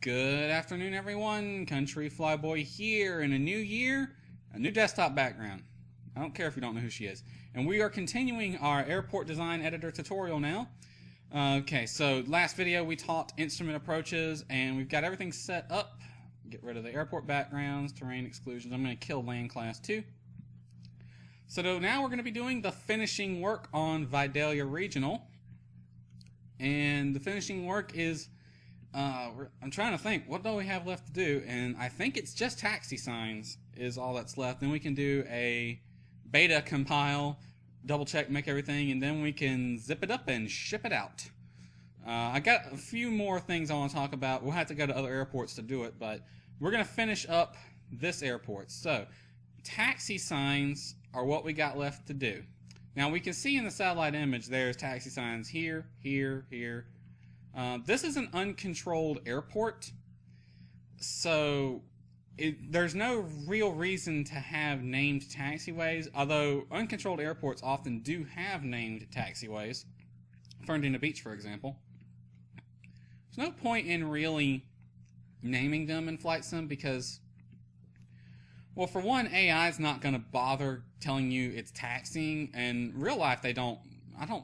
Good afternoon, everyone. Country Flyboy here. In a new year, a new desktop background. I don't care if you don't know who she is. And we are continuing our airport design editor tutorial now. Okay, so last video we taught instrument approaches, and we've got everything set up. Get rid of the airport backgrounds, terrain exclusions. I'm going to kill Landclass too. So now we're going to be doing the finishing work on Vidalia Regional. And the finishing work is, I'm trying to think, what do we have left to do? And I think it's just taxi signs is all that's left. Then we can do a beta compile, double check, make everything, and then we can zip it up and ship it out. I got a few more things I want to talk about. We'll have to go to other airports to do it, but we're going to finish up this airport. So, taxi signs are what we got left to do. Now, we can see in the satellite image there's taxi signs here, here, here. This is an uncontrolled airport, so there's no real reason to have named taxiways, although uncontrolled airports often do have named taxiways. Ferndale Beach, for example. There's no point in really naming them in Flight Sim because, well, for one, AI is not going to bother telling you it's taxiing, and in real life I don't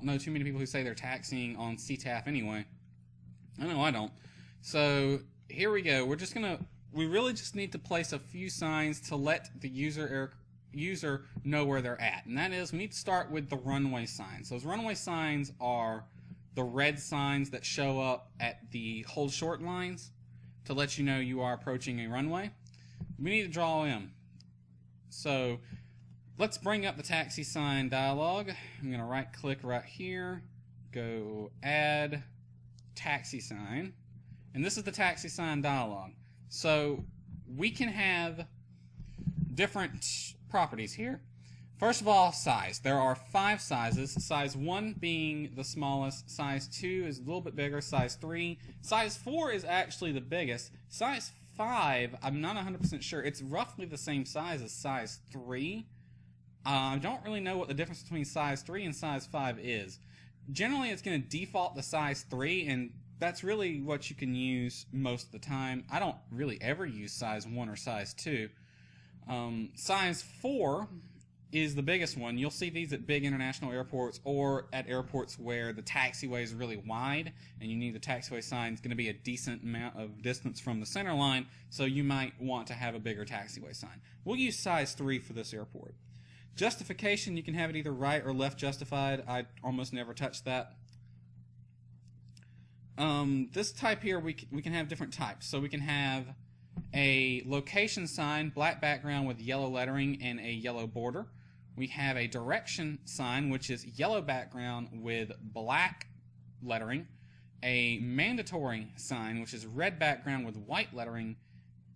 know too many people who say they're taxiing on CTAF anyway. I know I don't. So here we go. We really just need to place a few signs to let the user know where they're at. And that is, we need to start with the runway signs. Those runway signs are the red signs that show up at the hold short lines to let you know you are approaching a runway. We need to draw them. So let's bring up the taxi sign dialog. I'm going to right click right here, go add taxi sign, and this is the taxi sign dialog. So we can have different properties here. First of all, size. There are 5 sizes. Size 1 being the smallest, size 2 is a little bit bigger, size 3. Size 4 is actually the biggest. Size 5, I'm not 100% sure. It's roughly the same size as size 3. I don't really know what the difference between size 3 and size 5 is. Generally, it's going to default to size 3, and that's really what you can use most of the time. I don't really ever use size 1 or size 2. Size 4 is the biggest one. You'll see these at big international airports or at airports where the taxiway is really wide and you need the taxiway sign. It's going to be a decent amount of distance from the center line, so you might want to have a bigger taxiway sign. We'll use size 3 for this airport. Justification, you can have it either right or left justified. I almost never touch that. This type here, we can have different types. So we can have a location sign, black background with yellow lettering and a yellow border. We have a direction sign, which is yellow background with black lettering. A mandatory sign, which is red background with white lettering.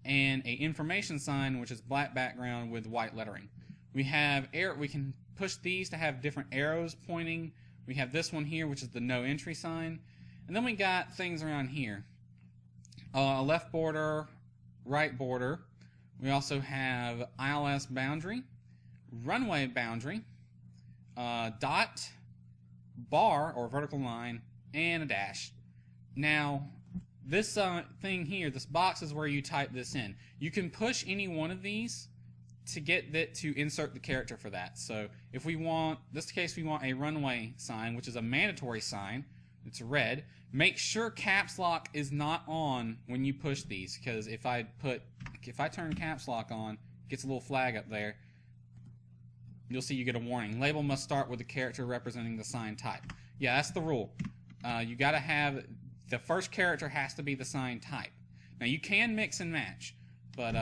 And a information sign, which is black background with white lettering. We can push these to have different arrows pointing. We have this one here, which is the no entry sign. And then we got things around here. A left border, right border. We also have ILS boundary, runway boundary, dot, bar or vertical line, and a dash. Now, this thing here, this box is where you type this in. You can push any one of these to get that to insert the character for that. So if we want, in this case we want a runway sign, which is a mandatory sign, it's red. Make sure caps lock is not on when you push these, because if I turn caps lock on, it gets a little flag up there. You'll see you get a warning. Label must start with the character representing the sign type. Yeah, that's the rule. You gotta have, the first character has to be the sign type. Now you can mix and match, but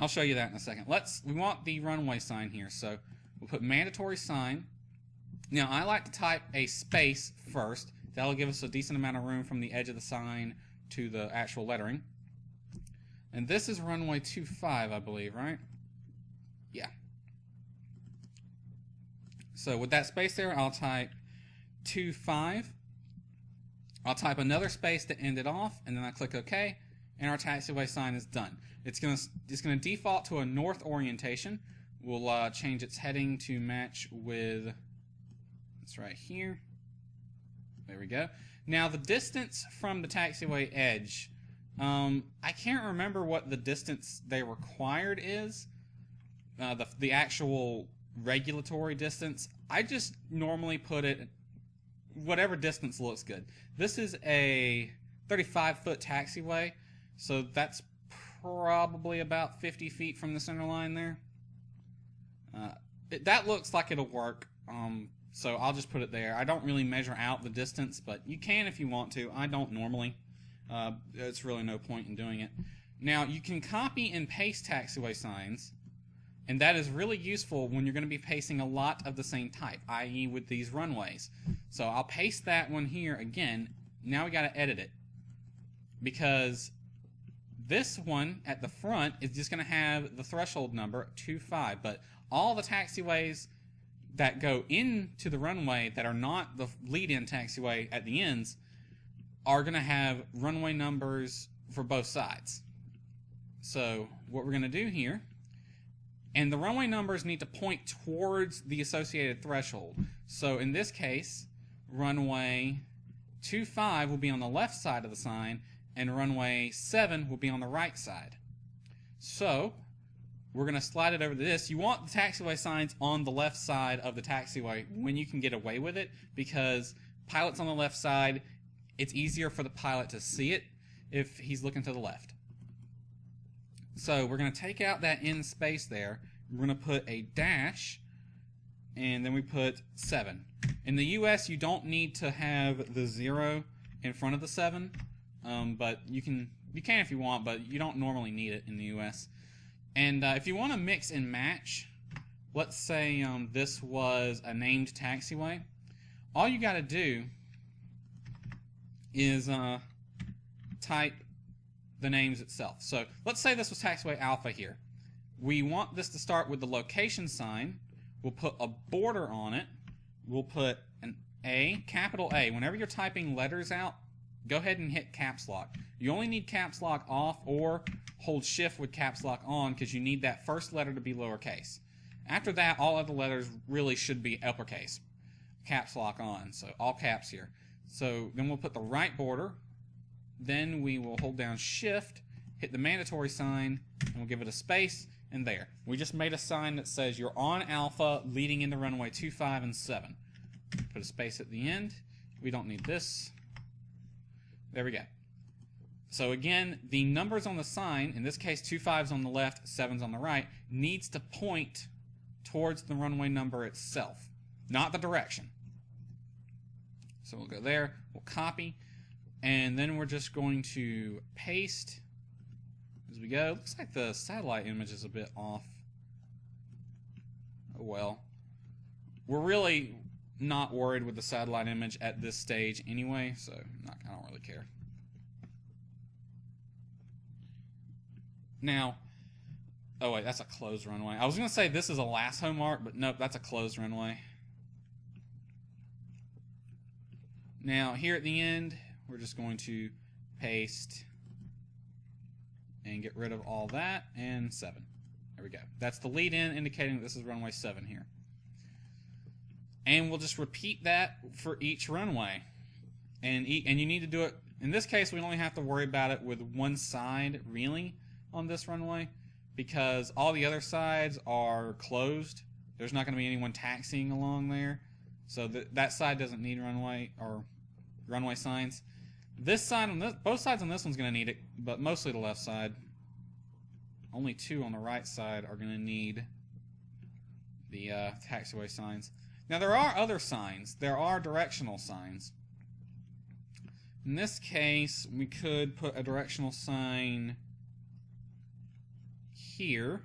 I'll show you that in a second. We want the runway sign here, so we'll put mandatory sign. Now, I like to type a space first. That'll give us a decent amount of room from the edge of the sign to the actual lettering. And this is runway 25, I believe, right? Yeah. So with that space there, I'll type 25. I'll type another space to end it off, and then I click OK, and our taxiway sign is done. It's gonna default to a north orientation. We'll change its heading to match with, it's right here. There we go. Now the distance from the taxiway edge I can't remember what the distance they required is, the actual regulatory distance. I just normally put it whatever distance looks good. This is a 35-foot taxiway, so that's probably about 50 feet from the center line there. That looks like it'll work, so I'll just put it there. I don't really measure out the distance, but you can if you want to. I don't normally. It's really no point in doing it. Now, you can copy and paste taxiway signs, and that is really useful when you're going to be pasting a lot of the same type, i.e. with these runways. So I'll paste that one here again. Now we got to edit it, because this one at the front is just going to have the threshold number 25, but all the taxiways that go into the runway that are not the lead-in taxiway at the ends are going to have runway numbers for both sides. So what we're going to do here, and the runway numbers need to point towards the associated threshold. So in this case, runway 25 will be on the left side of the sign, and runway 7 will be on the right side. So we're going to slide it over to this. You want the taxiway signs on the left side of the taxiway when you can get away with it, because pilot's on the left side, it's easier for the pilot to see it if he's looking to the left. So we're going to take out that end space there. We're going to put a dash, and then we put 7. In the US, you don't need to have the 0 in front of the 7, but you can if you want, but you don't normally need it in the US. And if you want to mix and match, let's say this was a named taxiway, all you got to do is type the names itself. So let's say this was taxiway alpha here. We want this to start with the location sign. We'll put a border on it. We'll put an A, capital A. Whenever you're typing letters out, go ahead and hit caps lock. You only need caps lock off or hold shift with caps lock on, because you need that first letter to be lowercase. After that, all other letters really should be uppercase. Caps lock on, so all caps here. So then we'll put the right border. Then we will hold down shift, hit the mandatory sign, and we'll give it a space, and there. We just made a sign that says you're on alpha leading into runway 25 and 7. Put a space at the end. We don't need this. There we go. So again, the numbers on the sign, in this case 25's on the left, 7's on the right, needs to point towards the runway number itself, not the direction. So we'll go there, we'll copy, and then we're just going to paste as we go. Looks like the satellite image is a bit off. Oh well. We're really not worried with the satellite image at this stage anyway, so I don't really care. Now, oh wait, that's a closed runway. I was going to say this is a lasso mark, but nope, that's a closed runway. Now, here at the end, we're just going to paste and get rid of all that, and 7. There we go. That's the lead in, indicating that this is runway 7 here. And we'll just repeat that for each runway. And you need to do it, in this case, we only have to worry about it with one side, really, on this runway, because all the other sides are closed. There's not going to be anyone taxiing along there. So that side doesn't need runway or runway signs. This side on this, both sides on this one's going to need it, but mostly the left side. Only 2 on the right side are going to need the taxiway signs. Now there are other signs. There are directional signs. In this case, we could put a directional sign here.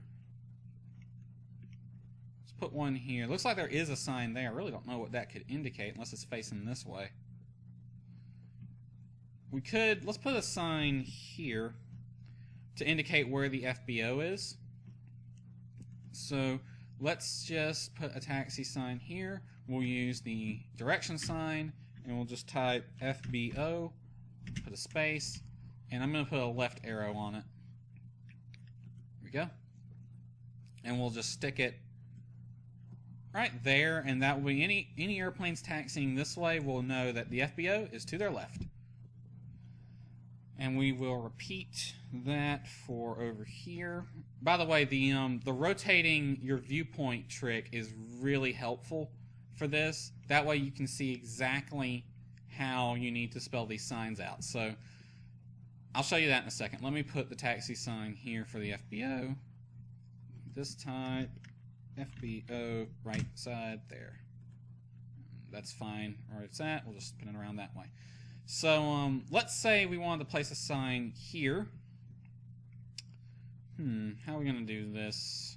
Let's put one here. Looks like there is a sign there. I really don't know what that could indicate unless it's facing this way. Let's put a sign here to indicate where the FBO is. So let's just put a taxi sign here. We'll use the direction sign, and we'll just type FBO, put a space, and I'm going to put a left arrow on it. There we go. And we'll just stick it right there, and that will be any airplanes taxiing this way will know that the FBO is to their left. And we will repeat that for over here. By the way, the rotating your viewpoint trick is really helpful for this. That way you can see exactly how you need to spell these signs out. So I'll show you that in a second. Let me put the taxi sign here for the FBO. This type, FBO, right side there. That's fine where it's at. We'll just spin it around that way. So let's say we wanted to place a sign here. How are we going to do this?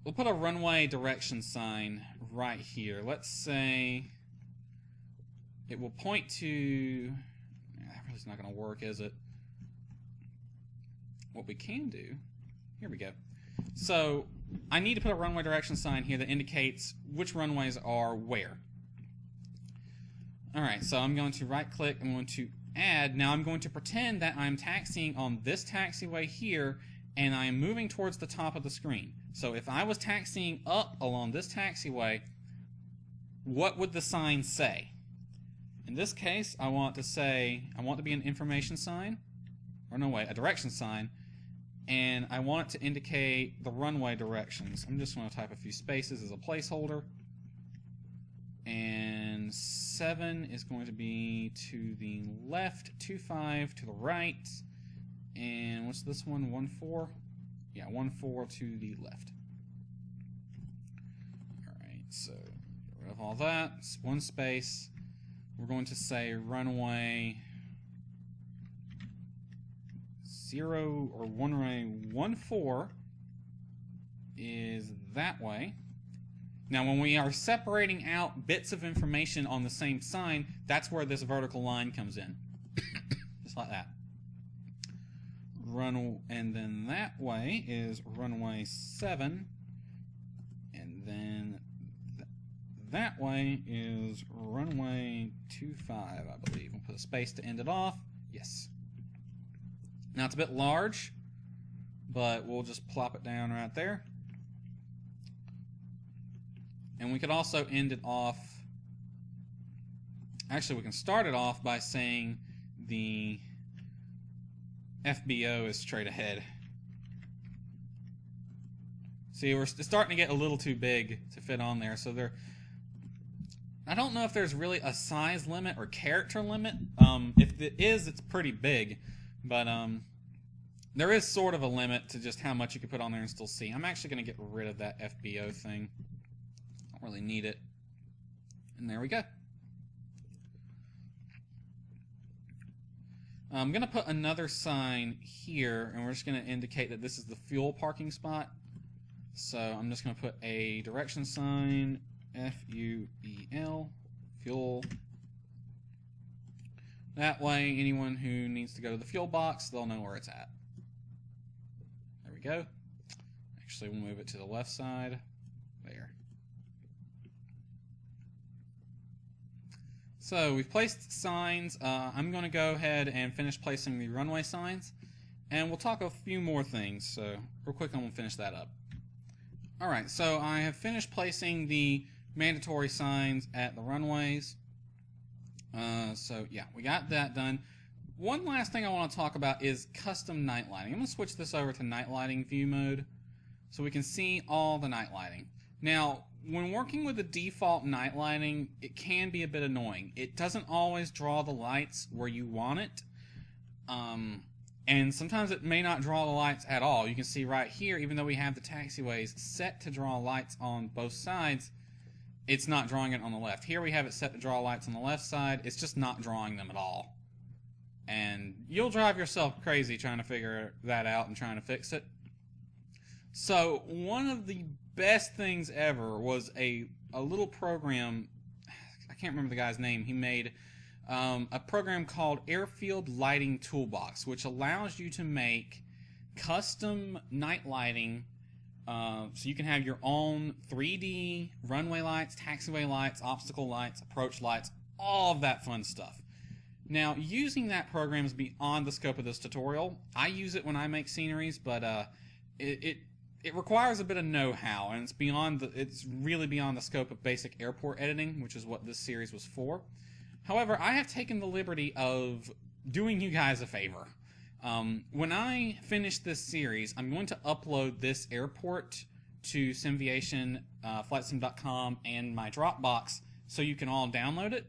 We'll put a runway direction sign right here. Let's say it will point to... That really is not going to work, is it? What we can do... Here we go. So I need to put a runway direction sign here that indicates which runways are where. Alright, so I'm going to right click, I'm going to add. Now I'm going to pretend that I'm taxiing on this taxiway here and I am moving towards the top of the screen. So if I was taxiing up along this taxiway, what would the sign say? In this case, I want to be an information sign, or no way, a direction sign, and I want it to indicate the runway directions. I'm just going to type a few spaces as a placeholder. And 7 is going to be to the left, 25 to the right, and what's this one, 14? Yeah, 14 to the left. Alright, so get rid of all that. It's one space. We're going to say runway 0 or runway 14 is that way. Now when we are separating out bits of information on the same sign, that's where this vertical line comes in. Just like that. And then that way is runway 7, and then that way is runway 25, I believe. We'll put a space to end it off. Yes. Now it's a bit large, but we'll just plop it down right there. And we could also end it off. Actually, we can start it off by saying the FBO is straight ahead. See, we're starting to get a little too big to fit on there. So I don't know if there's really a size limit or character limit. If it is, it's pretty big. But there is sort of a limit to just how much you can put on there and still see. I'm actually going to get rid of that FBO thing. Don't really need it. And there we go. I'm going to put another sign here, and we're just going to indicate that this is the fuel parking spot. So I'm just going to put a direction sign, F-U-E-L, fuel. That way, anyone who needs to go to the fuel box, they'll know where it's at. There we go. Actually, we'll move it to the left side. There. So we've placed signs. I'm going to go ahead and finish placing the runway signs, and we'll talk a few more things. So real quick, I'm going to finish that up. Alright, so I have finished placing the mandatory signs at the runways. So yeah, we got that done. One last thing I want to talk about is custom night lighting. I'm going to switch this over to night lighting view mode so we can see all the night lighting. Now, when working with the default night lighting, it can be a bit annoying. It doesn't always draw the lights where you want it. And sometimes it may not draw the lights at all. You can see right here, even though we have the taxiways set to draw lights on both sides, it's not drawing it on the left. Here we have it set to draw lights on the left side. It's just not drawing them at all. And you'll drive yourself crazy trying to figure that out and trying to fix it. So one of the best things ever was a little program. I can't remember the guy's name. He made a program called Airfield Lighting Toolbox, which allows you to make custom night lighting. So you can have your own 3D runway lights, taxiway lights, obstacle lights, approach lights, all of that fun stuff. Now, using that program is beyond the scope of this tutorial. I use it when I make sceneries, but it it requires a bit of know-how, and it's really beyond the scope of basic airport editing, which is what this series was for. However, I have taken the liberty of doing you guys a favor. When I finish this series, I'm going to upload this airport to Simviation, flightsim.com, and my Dropbox so you can all download it,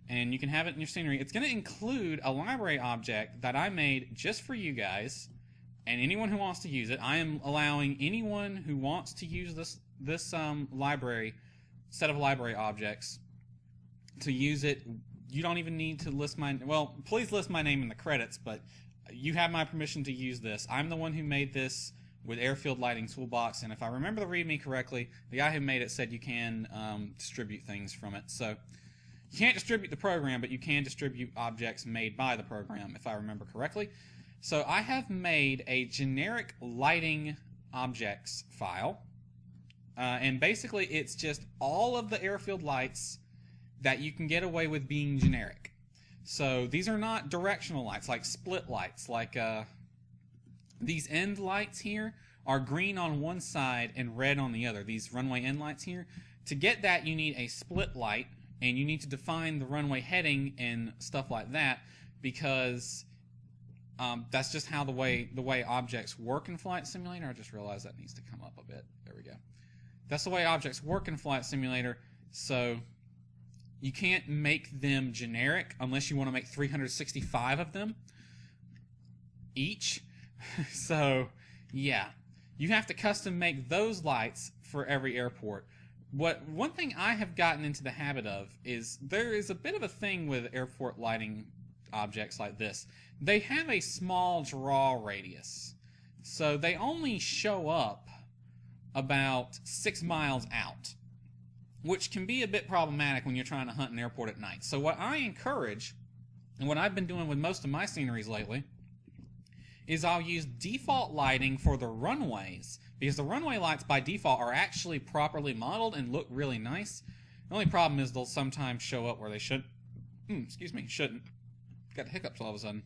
and you can have it in your scenery. It's going to include a library object that I made just for you guys, and anyone who wants to use it. I am allowing anyone who wants to use this library, set of library objects, to use it. You don't even need to list please list my name in the credits, but you have my permission to use this. I'm the one who made this with Airfield Lighting Toolbox, and if I remember the README correctly, the guy who made it said you can distribute things from it. So you can't distribute the program, but you can distribute objects made by the program, if I remember correctly. So I have made a generic lighting objects file, and basically it's just all of the airfield lights that you can get away with being generic. So these are not directional lights, like split lights, like these end lights here are green on one side and red on the other, these runway end lights here. To get that, you need a split light, and you need to define the runway heading and stuff like that, because that's just how the way objects work in Flight Simulator. I just realized that needs to come up a bit. There we go. That's the way objects work in Flight Simulator, so you can't make them generic unless you want to make 365 of them each. So, yeah. You have to custom make those lights for every airport. One thing I have gotten into the habit of is there is a bit of a thing with airport lighting objects like this. They have a small draw radius. So they only show up about 6 miles out, which can be a bit problematic when you're trying to hunt an airport at night. So what I encourage, and what I've been doing with most of my sceneries lately, is I'll use default lighting for the runways, because the runway lights by default are actually properly modeled and look really nice. The only problem is they'll sometimes show up where they shouldn't. Shouldn't. Got hiccups all of a sudden.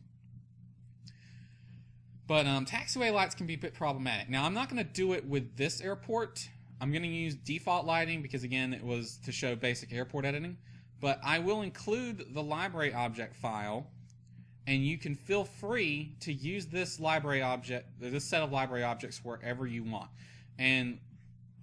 But taxiway lights can be a bit problematic. Now, I'm not going to do it with this airport. I'm going to use default lighting because, again, it was to show basic airport editing. But I will include the library object file, and you can feel free to use this library object, this set of library objects wherever you want. And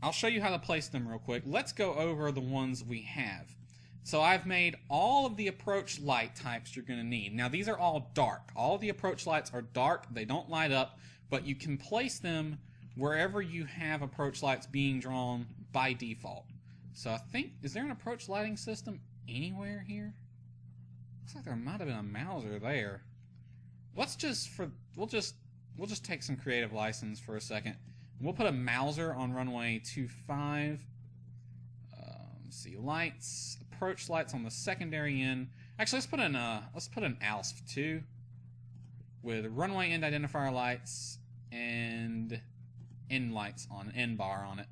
I'll show you how to place them real quick. Let's go over the ones we have. So I've made all of the approach light types you're going to need. Now, these are all dark. All the approach lights are dark. They don't light up, but you can place them wherever you have approach lights being drawn by default. So I think, is there an approach lighting system anywhere here? Looks like there might have been a Mauser there. We'll just take some creative license for a second. We'll put a Mauser on runway 25. Let's see, lights, approach lights on the secondary end. Actually, let's put an ALSF 2 with runway end identifier lights and end lights on end bar on it.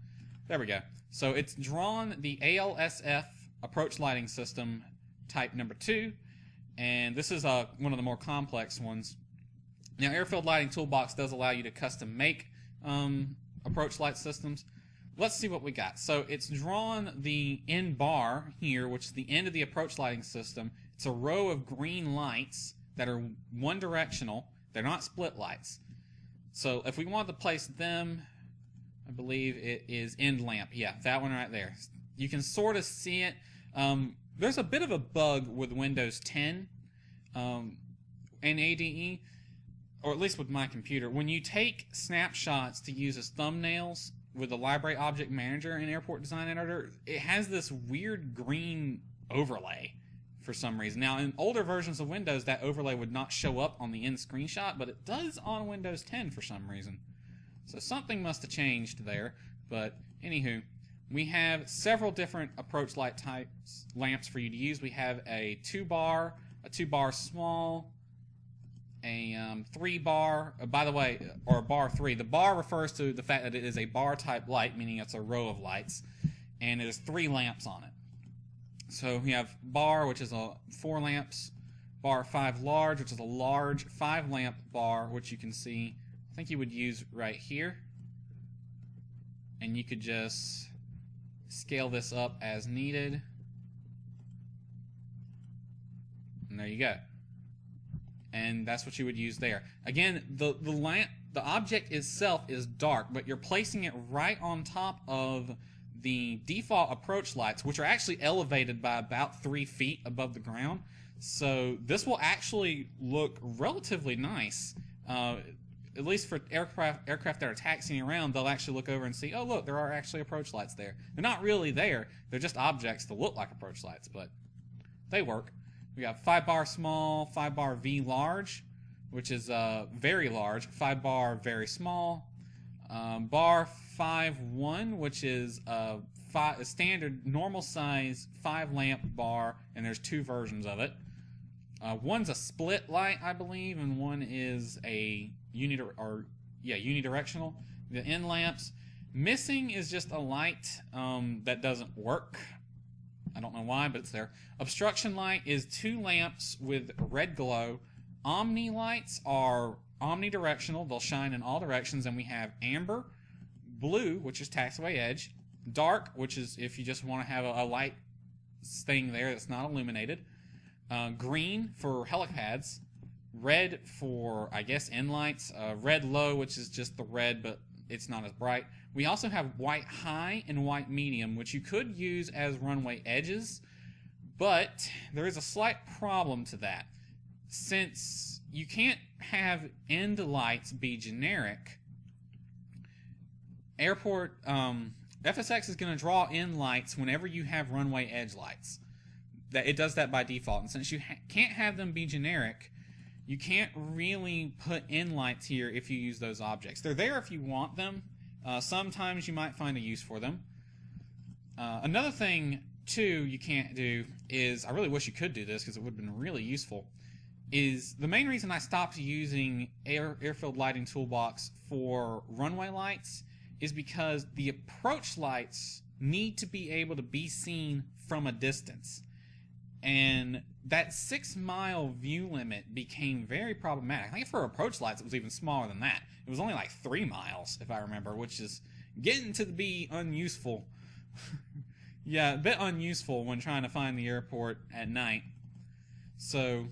There we go. So it's drawn the ALSF approach lighting system type number 2, and this is one of the more complex ones. Now, Airfield Lighting Toolbox does allow you to custom make approach light systems. Let's see what we got. So it's drawn the end bar here, which is the end of the approach lighting system. It's a row of green lights that are one directional. They're not split lights. So if we want to place them, I believe it is end lamp. Yeah, that one right there. You can sort of see it. There's a bit of a bug with Windows 10 and ADE, or at least with my computer. When you take snapshots to use as thumbnails with the Library Object Manager in Airport Design Editor, it has this weird green overlay for some reason. Now, in older versions of Windows, that overlay would not show up on the end screenshot, but it does on Windows 10 for some reason. So something must have changed there. But anywho, we have several different approach light types, lamps for you to use. We have a 2-bar, a 2-bar small, a 3-bar, by the way, or a bar 3. The bar refers to the fact that it is a bar type light, meaning it's a row of lights, and it has 3 lamps on it. So we have bar, which is 4 lamps, bar 5 large, which is a large 5 lamp bar, which you can see, I think you would use right here. and you could just scale this up as needed. And there you go. And that's what you would use there. Again, the object itself is dark, but you're placing it right on top of the default approach lights, which are actually elevated by about 3 feet above the ground. So this will actually look relatively nice. At least for aircraft that are taxiing around, they'll actually look over and see, oh look, there are actually approach lights there. They're not really there, they're just objects that look like approach lights, but they work. We got 5 bar small, 5 bar V large, which is very large, 5 bar very small, bar 5-1, which is a standard normal size 5 lamp bar, and there's 2 versions of it. One's a split light, I believe, and one is a unidirectional. The end lamps. Missing is just a light that doesn't work. I don't know why, but it's there. Obstruction light is 2 lamps with red glow. Omni lights are omnidirectional. They'll shine in all directions, and we have amber, blue, which is taxiway edge, dark, which is if you just want to have a light thing there that's not illuminated, green for helipads, red for, I guess, end lights, red low, which is just the red, but it's not as bright. We also have white high and white medium, which you could use as runway edges, but there is a slight problem to that. Since you can't have end lights be generic, airport FSX is going to draw in lights whenever you have runway edge lights. That it does that by default, and since you can't have them be generic, you can't really put in lights here if you use those objects. They're there if you want them. Sometimes you might find a use for them. Another thing, too, you can't do is, I really wish you could do this because it would have been really useful, is the main reason I stopped using airfield lighting toolbox for runway lights is because the approach lights need to be able to be seen from a distance. And that 6-mile view limit became very problematic. I think for approach lights it was even smaller than that. It was only like 3 miles, if I remember, which is getting to be unuseful. Yeah, a bit unuseful when trying to find the airport at night. So,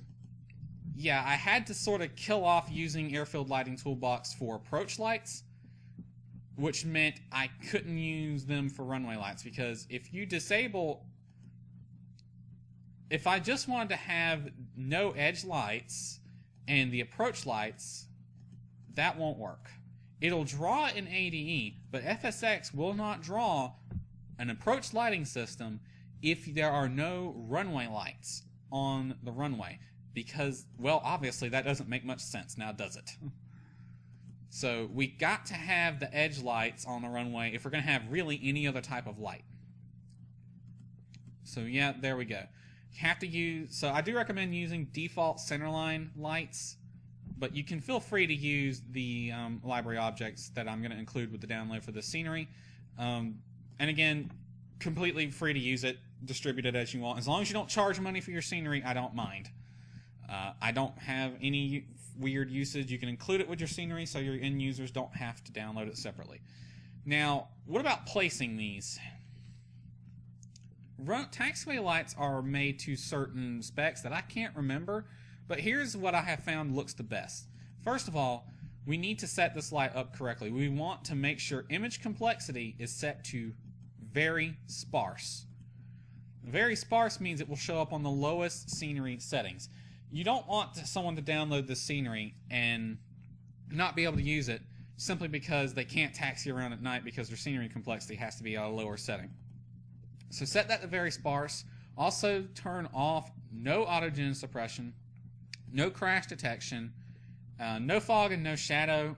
yeah, I had to sort of kill off using airfield lighting toolbox for approach lights, which meant I couldn't use them for runway lights, because if you disable... If I just wanted to have no edge lights and the approach lights, that won't work. It'll draw an ADE, but FSX will not draw an approach lighting system if there are no runway lights on the runway. Because, well, obviously that doesn't make much sense now, does it? So we got to have the edge lights on the runway if we're going to have really any other type of light. So yeah, there we go. Have to use, so I do recommend using default centerline lights, but you can feel free to use the library objects that I'm going to include with the download for the scenery. And again, completely free to use it, distribute it as you want. As long as you don't charge money for your scenery, I don't mind. I don't have any weird usage. You can include it with your scenery so your end users don't have to download it separately. Now, what about placing these? Taxiway lights are made to certain specs that I can't remember, but here's what I have found looks the best. First of all, we need to set this light up correctly. We want to make sure image complexity is set to very sparse. Very sparse means it will show up on the lowest scenery settings. You don't want someone to download the scenery and not be able to use it simply because they can't taxi around at night because their scenery complexity has to be at a lower setting. So set that to very sparse. Also turn off no auto-gen suppression, no crash detection, no fog and no shadow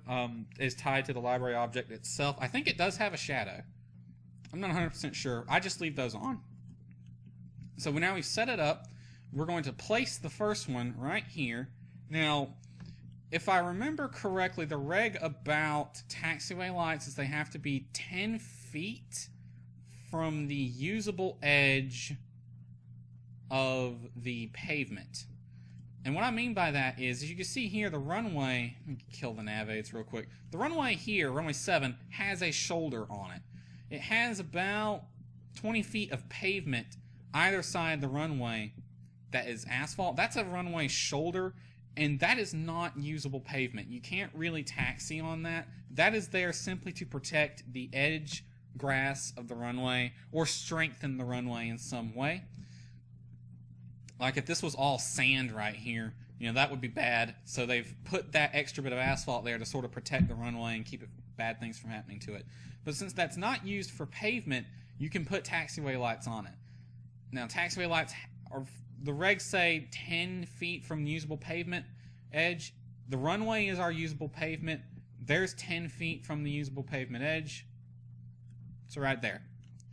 is tied to the library object itself. I think it does have a shadow. I'm not 100% sure. I just leave those on. So now we've set it up. We're going to place the first one right here. Now, if I remember correctly, the reg about taxiway lights is they have to be 10 feet from the usable edge of the pavement. And what I mean by that is, as you can see here, the runway, let me kill the nav aids real quick. The runway here, runway 7, has a shoulder on it. it has about 20 feet of pavement either side of the runway that is asphalt. That's a runway shoulder, and that is not usable pavement. You can't really taxi on that. That is there simply to protect the edge grass of the runway or strengthen the runway in some way. Like if this was all sand right here, you know, that would be bad. So they've put that extra bit of asphalt there to sort of protect the runway and keep bad things from happening to it. But since that's not used for pavement, you can put taxiway lights on it. Now, taxiway lights are, the regs say 10 feet from the usable pavement edge. The runway is our usable pavement. There's 10 feet from the usable pavement edge. So right there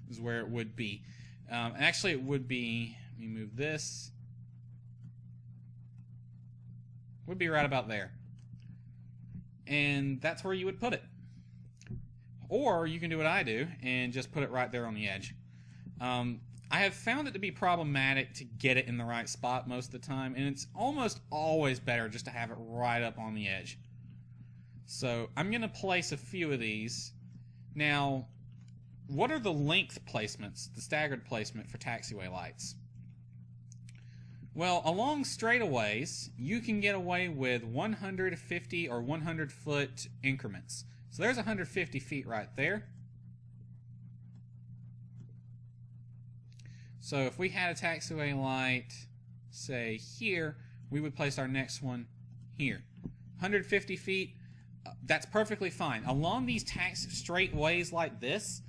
is where it would be. Actually, it would be, let me move this. Would be right about there. And that's where you would put it. Or you can do what I do and just put it right there on the edge. I have found it to be problematic to get it in the right spot most of the time, and it's almost always better just to have it right up on the edge. So I'm going to place a few of these. Now, what are the length placements, the staggered placement for taxiway lights? Well, along straightaways, you can get away with 150 or 100 foot increments. So there's 150 feet right there. So if we had a taxiway light, say here, we would place our next one here. 150 feet, that's perfectly fine. Along these straight ways like this,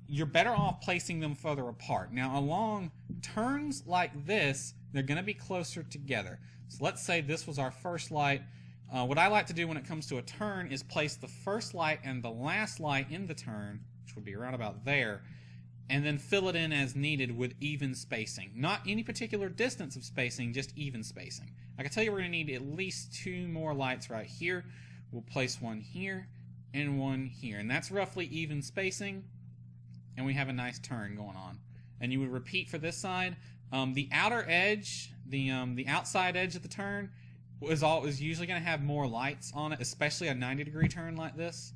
you're better off placing them further apart. Now along turns like this, they're going to be closer together. So let's say this was our first light. What I like to do when it comes to a turn is place the first light and the last light in the turn, which would be around about there, and then fill it in as needed with even spacing. Not any particular distance of spacing, just even spacing. I can tell you we're going to need at least 2 more lights right here. We'll place one here and one here, and that's roughly even spacing, and we have a nice turn going on. And you would repeat for this side. The outer edge, the outside edge of the turn is usually going to have more lights on it, especially a 90-degree turn like this.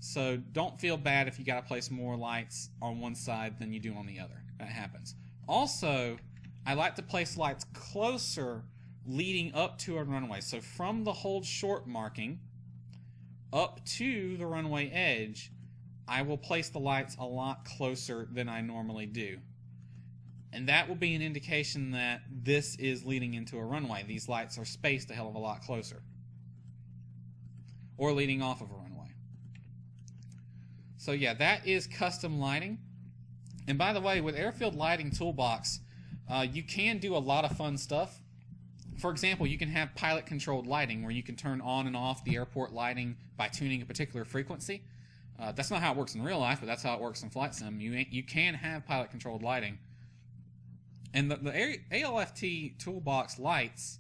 So don't feel bad if you got to place more lights on one side than you do on the other. That happens. Also, I like to place lights closer leading up to a runway. So from the hold short marking up to the runway edge, I will place the lights a lot closer than I normally do. And that will be an indication that this is leading into a runway. These lights are spaced a hell of a lot closer. Or leading off of a runway. So yeah, that is custom lighting. And by the way, with Airfield Lighting Toolbox, you can do a lot of fun stuff. For example, you can have pilot-controlled lighting where you can turn on and off the airport lighting by tuning a particular frequency. That's not how it works in real life, but that's how it works in Flight Sim. You can have pilot-controlled lighting. And the ALFT Toolbox lights,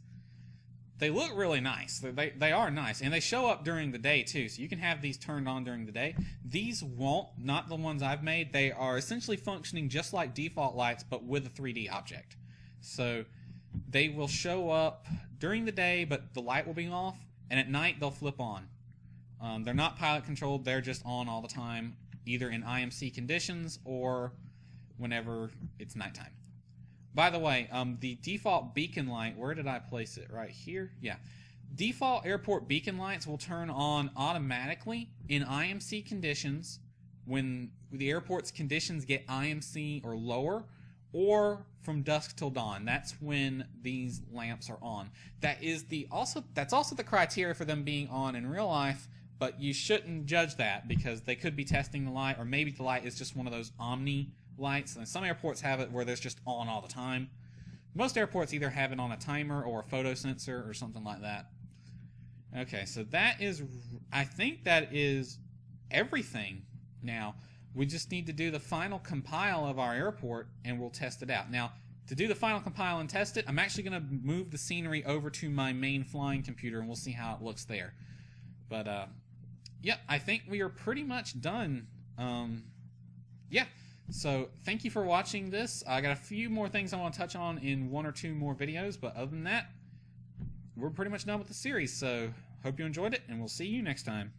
they look really nice. They are nice. And they show up during the day, too. So you can have these turned on during the day. These won't, not the ones I've made. They are essentially functioning just like default lights, but with a 3D object. So they will show up during the day, but the light will be off. And at night, they'll flip on. They're not pilot controlled. They're just on all the time, either in IMC conditions or whenever it's nighttime. By the way, the default beacon light, where did I place it? Right here? Yeah. Default airport beacon lights will turn on automatically in IMC conditions when the airport's conditions get IMC or lower, or from dusk till dawn. That's when these lamps are on. That's also the criteria for them being on in real life, but you shouldn't judge that because they could be testing the light, or maybe the light is just one of those omni lights, and some airports have it where there's just on all the time. Most airports either have it on a timer or a photo sensor or something like that. Okay, so I think that is everything. Now, we just need to do the final compile of our airport and we'll test it out. Now, to do the final compile and test it, I'm actually going to move the scenery over to my main flying computer and we'll see how it looks there. But, yeah, I think we are pretty much done. Yeah. So, thank you for watching this. I got a few more things I want to touch on in 1 or 2 more videos, but other than that, we're pretty much done with the series. So, hope you enjoyed it, and we'll see you next time.